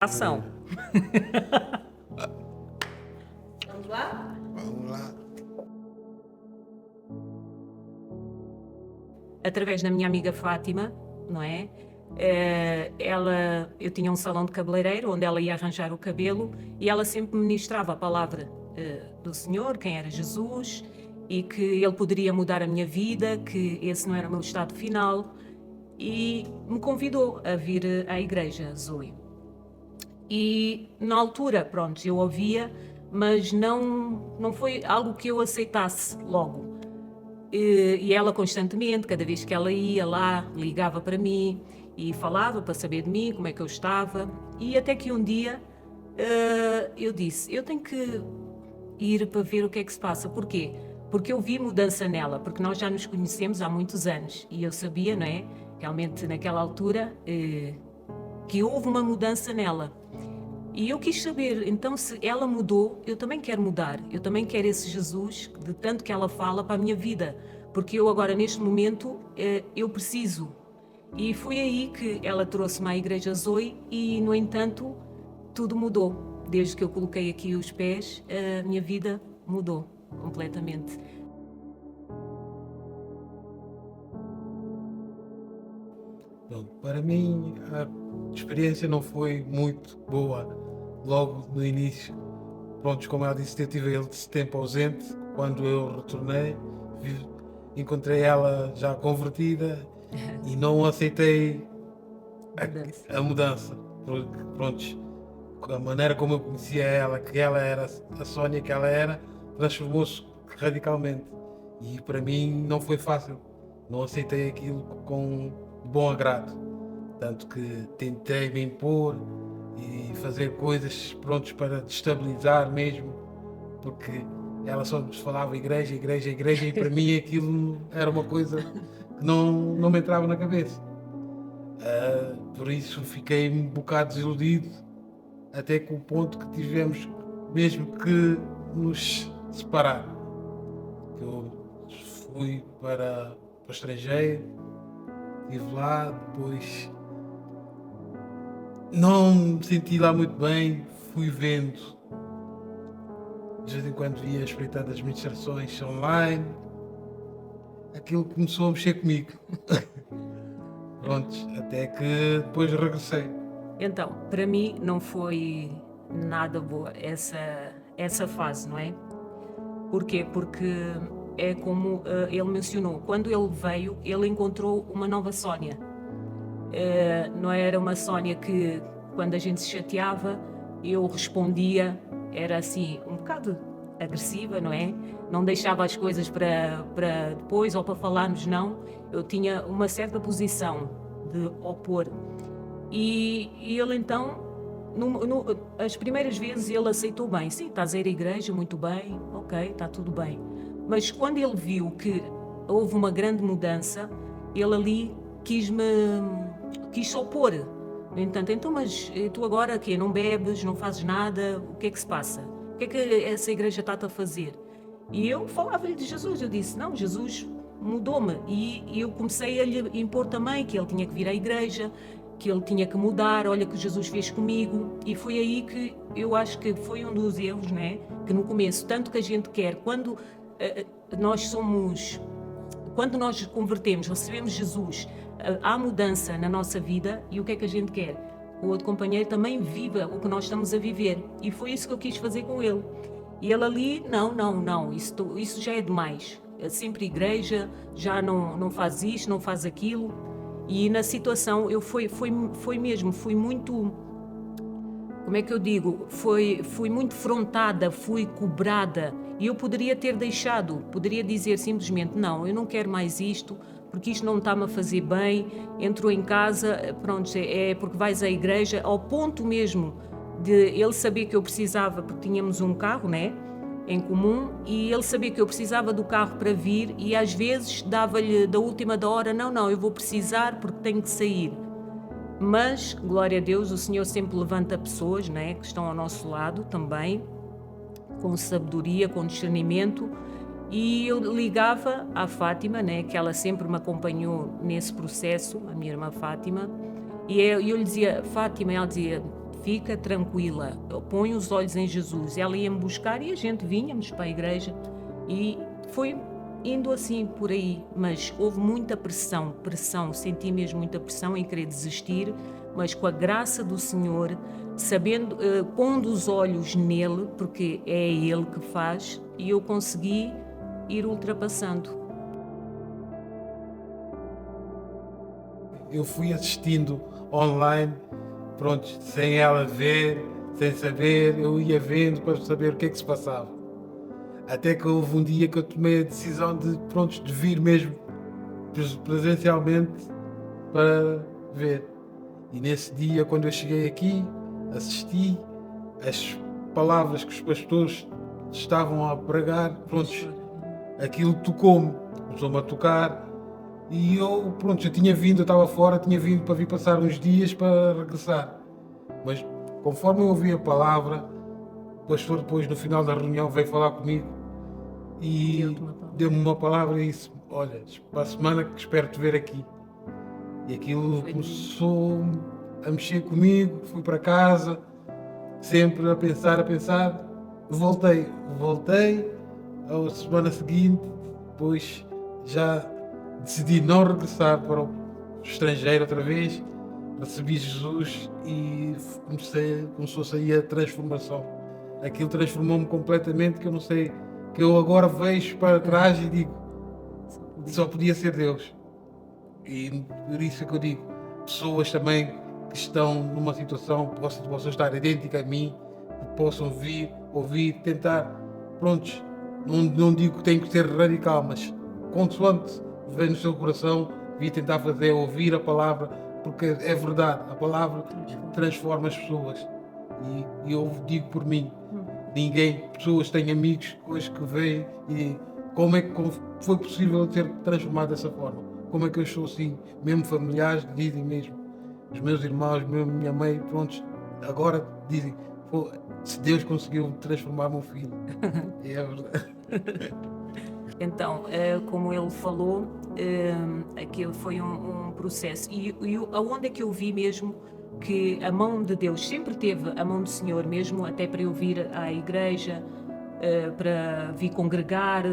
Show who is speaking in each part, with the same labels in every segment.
Speaker 1: Ação.
Speaker 2: Vamos lá?
Speaker 3: Vamos lá.
Speaker 1: Através da minha amiga Fátima, não é? Eu tinha um salão de cabeleireiro onde ela ia arranjar o cabelo e ela sempre me ministrava a palavra do Senhor, quem era Jesus, e que Ele poderia mudar a minha vida, que esse não era o meu estado final, e me convidou a vir à igreja, Zoe. E na altura, pronto, eu ouvia, mas não foi algo que eu aceitasse logo. E ela constantemente, cada vez que ela ia lá, ligava para mim e falava para saber de mim, como é que eu estava. E até que um dia eu disse, eu tenho que ir para ver o que é que se passa. Porquê? Porque eu vi mudança nela, porque nós já nos conhecemos há muitos anos. E eu sabia, não é? Realmente naquela altura, que houve uma mudança nela. E eu quis saber, então, se ela mudou, eu também quero mudar. Eu também quero esse Jesus, de tanto que ela fala, para a minha vida. Porque eu agora, neste momento, eu preciso. E foi aí que ela trouxe-me à Igreja Zoe e, no entanto, tudo mudou. Desde que eu coloquei aqui os pés, a minha vida mudou completamente.
Speaker 3: Pronto, para mim, a experiência não foi muito boa logo no início. Pronto, como ela disse, eu tive esse tempo ausente. Quando eu retornei, encontrei ela já convertida e não aceitei
Speaker 1: Mudança.
Speaker 3: a mudança. Porque, pronto, a maneira como eu conhecia ela, que ela era a Sónia que ela era, transformou-se radicalmente. E para mim não foi fácil. Não aceitei aquilo com bom agrado. Tanto que tentei me impor e fazer coisas prontos para destabilizar mesmo, porque ela só nos falava igreja, igreja, igreja, e para mim aquilo era uma coisa que não me entrava na cabeça. Por isso fiquei um bocado desiludido, até com o ponto que tivemos mesmo que nos separar. Eu fui para o estrangeiro, estive lá, depois não me senti lá muito bem, fui vendo, de vez em quando via espreitando as ministrações online, aquilo começou a mexer comigo. Prontos, até que depois regressei.
Speaker 1: Então, para mim não foi nada boa essa fase, não é? Porquê? Porque é como ele mencionou, quando ele veio, ele encontrou uma nova Sónia. Não era uma Sónia que, quando a gente se chateava, eu respondia, era assim, um bocado agressiva, não é? Não deixava as coisas para depois ou para falarmos, não. Eu tinha uma certa posição de opor. E ele então, as primeiras vezes ele aceitou bem. Sim, estás a ir à igreja, muito bem, ok, está tudo bem. Mas quando ele viu que houve uma grande mudança, ele ali quis se opor. No entanto, então, mas tu agora quê? Não bebes, não fazes nada, o que é que se passa? O que é que essa igreja está a fazer? E eu falava-lhe de Jesus, eu disse, não, Jesus mudou-me. E eu comecei a lhe impor também que ele tinha que vir à igreja, que ele tinha que mudar, olha que Jesus fez comigo. E foi aí que eu acho que foi um dos erros, né? Que no começo, tanto que a gente quer, quando quando nós convertemos, recebemos Jesus, há mudança na nossa vida e o que é que a gente quer? O outro companheiro também viva o que nós estamos a viver. E foi isso que eu quis fazer com ele. E ele ali, não, isso já é demais. É sempre igreja, já não faz isto, não faz aquilo. E na situação, eu fui muito, como é que eu digo? Fui muito frontada, fui cobrada. E eu poderia ter deixado, poderia dizer simplesmente, não, eu não quero mais isto, porque isto não está-me a fazer bem. Entrou em casa, pronto, é porque vais à igreja, ao ponto mesmo de ele saber que eu precisava, porque tínhamos um carro, né, em comum, e ele sabia que eu precisava do carro para vir e às vezes dava-lhe da última da hora, não, eu vou precisar porque tenho que sair. Mas, glória a Deus, o Senhor sempre levanta pessoas, né, que estão ao nosso lado também, com sabedoria, com discernimento. E eu ligava à Fátima, né, que ela sempre me acompanhou nesse processo, a minha irmã Fátima, e eu lhe dizia, Fátima, ela dizia, fica tranquila, põe os olhos em Jesus. Ela ia-me buscar e a gente vinhamos para a igreja e foi indo assim por aí, mas houve muita pressão, senti mesmo muita pressão em querer desistir, mas com a graça do Senhor, sabendo, pondo os olhos nele, porque é Ele que faz, e eu consegui ir ultrapassando.
Speaker 3: Eu fui assistindo online, pronto, sem ela ver, sem saber, eu ia vendo para saber o que é que se passava. Até que houve um dia que eu tomei a decisão de vir mesmo presencialmente para ver. E nesse dia, quando eu cheguei aqui, assisti as palavras que os pastores estavam a pregar, pronto, aquilo tocou-me, começou-me a tocar. E eu, pronto, eu estava fora, tinha vindo para vir passar uns dias para regressar. Mas conforme eu ouvi a palavra, o pastor depois no final da reunião veio falar comigo e deu-me uma palavra e disse: olha, para a semana que espero te ver aqui. E aquilo começou a mexer comigo, fui para casa, sempre a pensar, voltei a semana seguinte, depois já decidi não regressar para o estrangeiro outra vez, recebi Jesus e começou a sair a transformação. Aquilo transformou-me completamente, que eu não sei, que eu agora vejo para trás e digo, só podia ser Deus. E por isso é que eu digo, pessoas também que estão numa situação que possam estar idêntica a mim, que possam vir, ouvir, tentar, prontos, não digo que tem que ser radical, mas consoante vem no seu coração, vir tentar fazer, ouvir a palavra, porque é verdade, a palavra transforma as pessoas. E eu digo por mim, pessoas têm amigos hoje que veem e como foi possível eu ter transformado dessa forma? Como é que eu sou assim? Mesmo familiares dizem mesmo, os meus irmãos, mesmo minha mãe, prontos, agora dizem, se Deus conseguiu transformar meu filho. É verdade.
Speaker 1: Então, como ele falou, aquilo foi um processo. E aonde é que eu vi mesmo que a mão de Deus sempre teve a mão do Senhor, mesmo até para eu vir à igreja, para vir congregar,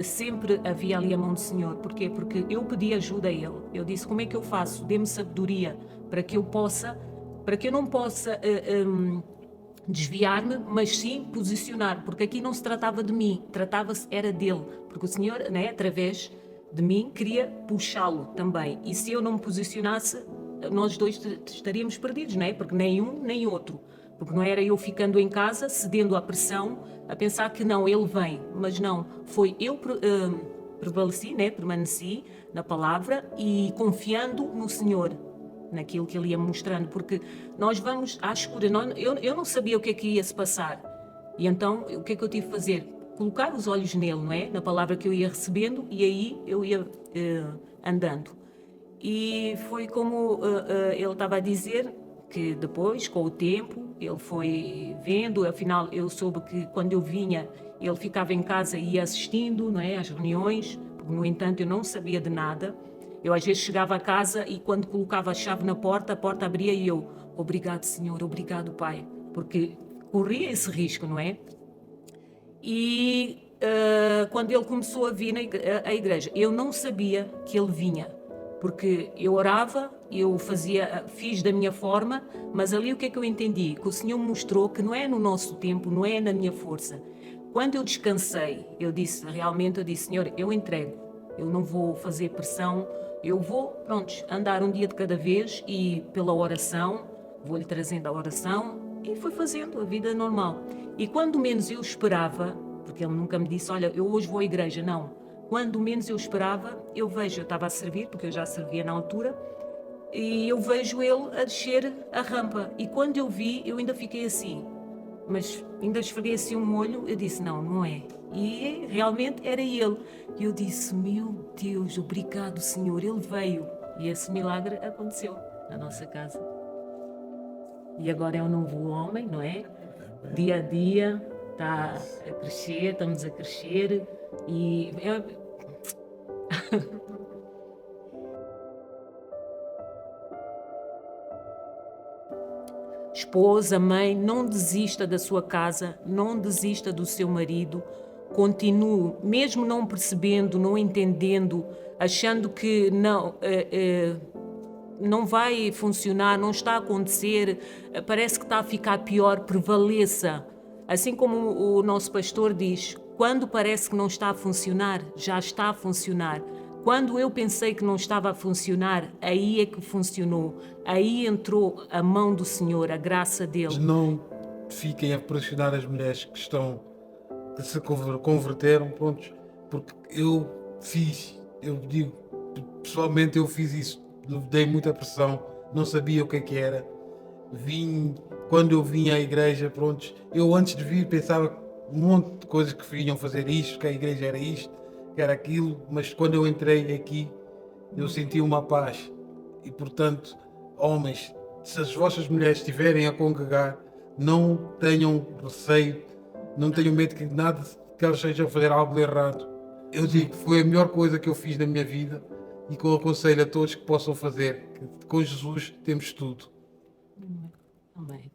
Speaker 1: sempre havia ali a mão do Senhor. Porquê? Porque eu pedi ajuda a Ele. Eu disse, como é que eu faço? Dê-me sabedoria para que eu não possa desviar-me, mas sim posicionar, porque aqui não se tratava de mim, era dele, porque o Senhor, né, através de mim, queria puxá-lo também, e se eu não me posicionasse, nós dois estaríamos perdidos, né? Porque nem um nem outro, porque não era eu ficando em casa, cedendo à pressão, a pensar que não, ele vem, mas não, foi eu prevaleci, né? Permaneci na palavra e confiando no Senhor, naquilo que ele ia mostrando, porque nós vamos à escura. Eu não sabia o que é que ia se passar. E então, o que é que eu tive de fazer? Colocar os olhos nele, não é? Na palavra que eu ia recebendo, e aí eu ia andando. E foi como ele estava a dizer, que depois, com o tempo, ele foi vendo, afinal eu soube que quando eu vinha, ele ficava em casa e ia assistindo, não é? Às reuniões, porque no entanto eu não sabia de nada. Eu às vezes chegava a casa e quando colocava a chave na porta, a porta abria e eu, obrigado Senhor, obrigado Pai, porque corria esse risco, não é? E quando ele começou a vir à igreja, eu não sabia que ele vinha, porque eu orava, fiz da minha forma, mas ali o que é que eu entendi? Que o Senhor me mostrou que não é no nosso tempo, não é na minha força. Quando eu descansei, eu disse, Senhor, eu entrego, eu não vou fazer pressão, eu vou, prontos, andar um dia de cada vez e pela oração, vou-lhe trazendo a oração e fui fazendo a vida normal. E quando menos eu esperava, porque ele nunca me disse, olha, eu hoje vou à igreja, não. Quando menos eu esperava, eu estava a servir, porque eu já servia na altura, e eu vejo ele a descer a rampa. E quando eu vi, eu ainda fiquei assim, mas ainda esfreguei assim um olho, eu disse, não é. E realmente era ele. E eu disse, meu Deus, obrigado Senhor, ele veio. E esse milagre aconteceu na nossa casa. E agora é um novo homem, não é? Dia a dia está a crescer, estamos a crescer e... esposa, mãe, não desista da sua casa, não desista do seu marido. Continue, mesmo não percebendo, não entendendo, achando que não vai funcionar, não está a acontecer, parece que está a ficar pior, prevaleça. Assim como o nosso pastor diz, quando parece que não está a funcionar, já está a funcionar. Quando eu pensei que não estava a funcionar, aí é que funcionou. Aí entrou a mão do Senhor, a graça dele.
Speaker 3: Não fiquem a pressionar as mulheres que se converteram, prontos, porque eu digo, pessoalmente eu fiz isso, dei muita pressão, não sabia o que era. Quando eu vim à igreja, prontos, eu antes de vir pensava um monte de coisas que vinham fazer isto, que a igreja era isto, que era aquilo, mas quando eu entrei aqui, eu senti uma paz. E portanto, homens, se as vossas mulheres estiverem a congregar, não tenham receio, não tenham medo que nada que elas estejam a fazer algo de errado. Eu digo que foi a melhor coisa que eu fiz na minha vida e que eu aconselho a todos que possam fazer, que com Jesus temos tudo.
Speaker 1: Amém.